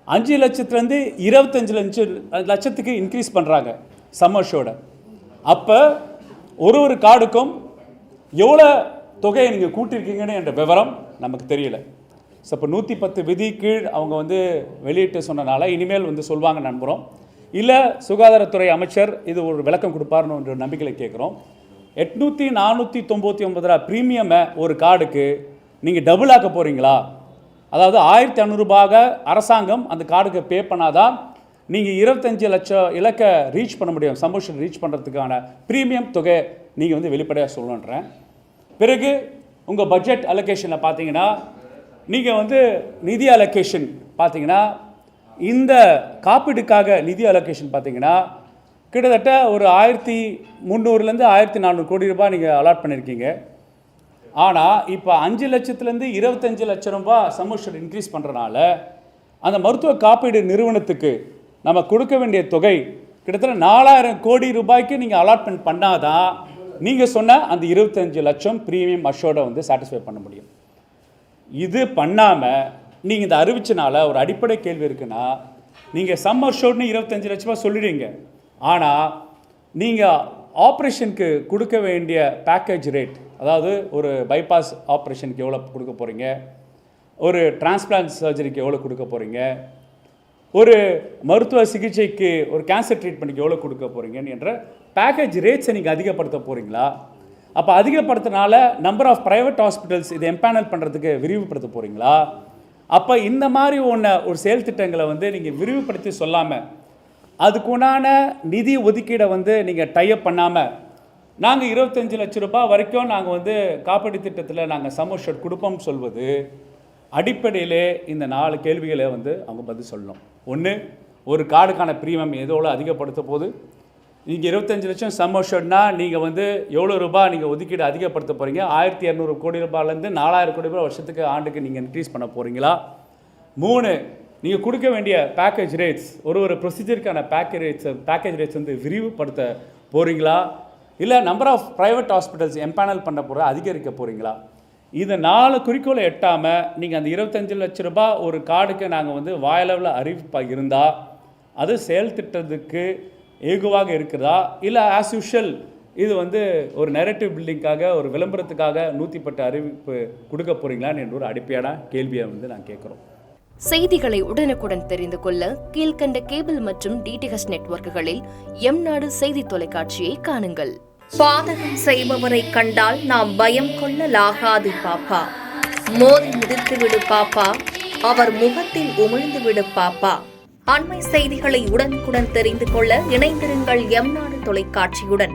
5 லட்சத்துலேருந்து 25 லட்சத்துக்கு இன்க்ரீஸ் பண்ணுறாங்க சம்மர்ஷோட. அப்போ ஒரு கார்டுக்கும் எவ்வளோ தொகையை நீங்கள் கூட்டியிருக்கீங்கன்னு என்ற விவரம் நமக்கு தெரியல. ஸோ இப்போ 110 விதி கீழ் அவங்க வந்து வெளியிட்டு சொன்னனால இனிமேல் வந்து சொல்லுவாங்க நம்புகிறோம். இல்லை சுகாதாரத்துறை அமைச்சர் இது ஒரு விளக்கம் கொடுப்பாருன்னு ஒரு நம்பிக்கையில் கேட்குறோம். 800-499 ரூபா ப்ரீமியமை ஒரு கார்டுக்கு நீங்கள் டபுள் ஆக்க போகிறீங்களா? அதாவது 1500 ரூபாக அரசாங்கம் அந்த கார்டுக்கு பே பண்ணாதான் நீங்கள் 25 லட்சம் இலக்கை ரீச் பண்ண முடியும். சம்மர்ஷன் ரீச் பண்ணுறதுக்கான ப்ரீமியம் தொகை நீங்கள் வந்து வெளிப்படையாக சொல்லணுன்றேன். பிறகு உங்கள் பட்ஜெட் அலோகேஷனில் பார்த்தீங்கன்னா நீங்கள் வந்து நிதி அலோகேஷன் பார்த்தீங்கன்னா இந்த காப்பீடுக்காக நிதி அலோகேஷன் பார்த்தீங்கன்னா கிட்டத்தட்ட ஒரு 1300 1400 கோடி ரூபாய் நீங்கள் அலாட் பண்ணியிருக்கீங்க. ஆனால் இப்போ 5 லட்சத்துலேருந்து 25 லட்சம் ரூபாய் சம்மர்ஷன் இன்க்ரீஸ் பண்ணுறனால அந்த மருத்துவ காப்பீடு நிறுவனத்துக்கு நம்ம கொடுக்க வேண்டிய தொகை கிட்டத்தட்ட 4000 கோடி ரூபாய்க்கு நீங்கள் அலாட்மெண்ட் பண்ணாதான் நீங்கள் சொன்ன அந்த 25 லட்சம் ப்ரீமியம் அஷோர்டை வந்து சாட்டிஸ்ஃபை பண்ண முடியும். இது பண்ணாமல் நீங்கள் இந்த அறிவிச்சனால ஒரு அடிப்படை கேள்வி இருக்குன்னா, நீங்கள் சம் அஷோர்ட்னு 25 லட்ச ரூபா சொல்லிடுவீங்க. ஆனால் நீங்கள் ஆப்ரேஷனுக்கு கொடுக்க வேண்டிய பேக்கேஜ் ரேட், அதாவது ஒரு பைபாஸ் ஆப்ரேஷனுக்கு எவ்வளோ கொடுக்க போகிறீங்க, ஒரு டிரான்ஸ்பிளான்ட் சர்ஜரிக்கு எவ்வளோ கொடுக்க போகிறீங்க, ஒரு மருத்துவ சிகிச்சைக்கு ஒரு கேன்சர் ட்ரீட்மெண்ட்டுக்கு எவ்வளோ கொடுக்க போகிறீங்கன்னு என்ற பேக்கேஜ் ரேட்ஸை நீங்கள் அதிகப்படுத்த போகிறீங்களா? அப்போ அதிகப்படுத்தினால நம்பர் ஆஃப் ப்ரைவேட் ஹாஸ்பிட்டல்ஸ் இதை எம்பேனல் பண்ணுறதுக்கு விரிவுபடுத்த போகிறீங்களா? அப்போ இந்த மாதிரி ஒரு செயல் திட்டங்களை வந்து நீங்கள் விரிவுபடுத்தி சொல்லாமல் அதுக்குண்டான நிதி ஒதுக்கீடை வந்து நீங்கள் டைப் பண்ணாமல் நாங்கள் 25 லட்சம் ரூபாய் வரைக்கும் நாங்கள் வந்து காப்பீடு திட்டத்தில் நாங்கள் சம்மர்ஷன் கொடுப்போம்னு சொல்வது அடிப்படையிலே இந்த 4 கேள்விகளை வந்து அவங்க பதில் சொல்லணும். ஒன்று, ஒரு கார்டுக்கான ப்ரீமியம் எதோட அதிகப்படுத்த போது, நீங்கள் 25 லட்சம் சம்மர்ஷன்னா நீங்கள் வந்து எவ்வளோ ரூபாய் நீங்கள் ஒதுக்கீடு அதிகப்படுத்த போகிறீங்க? 1200 கோடி ரூபாயிலேருந்து 4000 கோடி ரூபாய் வருஷத்துக்கு ஆண்டுக்கு நீங்கள் இன்க்ரீஸ் பண்ண போகிறீங்களா? 3, நீங்கள் கொடுக்க வேண்டிய பேக்கேஜ் ரேட்ஸ் ஒரு ப்ரொசீஜருக்கான பேக்கேஜ் ரேட்ஸ் வந்து விரிவுபடுத்த போகிறீங்களா? இல்லை number of private hospitals empanel பண்ண போகிற அதிகரிக்க போகிறீங்களா? இந்த 4 குறிக்கோளை எட்டாமல் நீங்கள் அந்த 25 லட்சம் ரூபாய் ஒரு கார்டுக்கு நாங்கள் வந்து வாயளவில் அறிவிப்பாக இருந்தால் அது செயல் திட்டத்துக்கு ஏகுவாக இருக்கிறதா? இல்லை ஆஸ் யூஷுவல் இது வந்து ஒரு நெரேட்டிவ் பில்டிங்காக ஒரு விளம்பரத்துக்காக 110 அறிவிப்பு கொடுக்க போகிறீங்களான்னு என்ற ஒரு அடிப்படையான கேள்வியை வந்து நான் கேட்குறோம். செய்திகளை உடனுக்குடன் தெரிந்து கொள்ள கீழ்கண்ட கேபிள் மற்றும் டிடிஹெச் நெட்வொர்க்குகளில் எம்நாடு செய்தி தொலைக்காட்சியை காணுங்கள். பாதகம் செய்பவரை கண்டால் நாம் பயம் கொள்ளலாகாது பாப்பா. மோதி மிதித்து விடு பாப்பா, அவர் முகத்தில் உமிழ்ந்து விடு பாப்பா. அண்மை செய்திகளை உடனுக்குடன் தெரிந்து கொள்ள இணைந்திருங்கள் எம்நாடு தொலைக்காட்சியுடன்.